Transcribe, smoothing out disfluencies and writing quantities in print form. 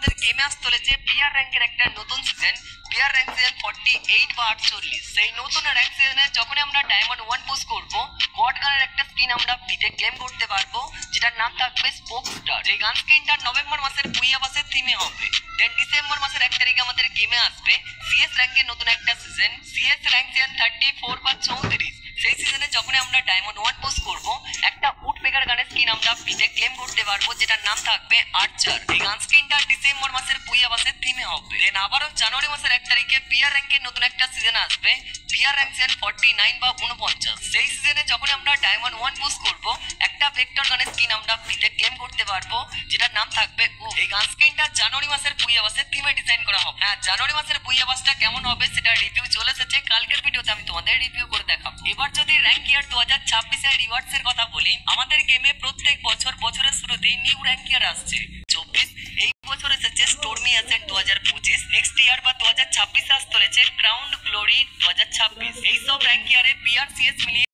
আমাদের গেমে আসতে চলেছে পিআর র্যাঙ্কের একটা নতুন সিজন, পিআর র্যাঙ্ক সিজন 48 বা 48। সেই নতুন র্যাঙ্ক সিজনে যখন আমরা ডায়মন্ড 1 পোস্ট করব, গড গানের একটা স্কিন আমরা ফ্রিতে ক্লেম করতে পারবো, যেটার নাম থাকবে স্পোক স্টার। এই গান স্কিনটা নভেম্বর মাসের বুইয়াবাসের থিমে হবে। দেন ডিসেম্বর মাসের 1 তারিখে আমাদের গেমে আসবে সিএস র্যাঙ্কের নতুন একটা সিজন, সিএস র্যাঙ্ক সিজন 34 বা 34। সেই সিজনে যখন আমরা ডায়মন্ড 1 পোস্ট করব, একটা উড পেকার গানের স্কিন আমরা ফ্রিতে ক্লেম করতে পারবো, যেটার নাম থাকবে আর্চার। এই গান স্কিনটা ডিসেম্বর মাসের বুইয়াবাসের থিমে হবে। দেন আবারও জানুয়ারি মাসের 1 তারিখে পিআর র্যাঙ্কের নতুন একটা সিজন আসবে, পিআর র্যাঙ্ক সিজন 49 বা 49। সেই সিজনে যখন আমরা ডায়মন্ড 1 পোস্ট করব, একটা ভেক্টর গানের স্কিন আমরা ফ্রিতে ক্লেম করতে পারবো, যেটার নাম থাকবে ও। এই গান স্কিনটা জানুয়ারি মাসের বুইয়াবাসের থিমে ডিজাইন করা হবে। হ্যাঁ, জানুয়ারি মাসের বুইয়াবাসটা কেমন হবে সেটা রিভিউ চলে এসেছে, কালকের ভিডিওতে আমি তোমাদের রিভিউ করে দেখাবো। এবার যদি র্যাঙ্ক ইয়ার 2026 এর রিওয়ার্ডস এর কথা বলি, আমাদের গেমে প্রত্যেক বছর বছরের শুরুতেই নিউ র্যাঙ্ক ইয়ার আসছে। 24 এই বছর এসেছে স্টোরমি অ্যাসেন্ট 2025, নেক্সট ইয়ার বা 2026 আসতে চলেছে ক্রাউন্ড গ্লোরি 2026। এইসব র্যাঙ্ক ইয়ারে পিআরসিএস মিলিয়ে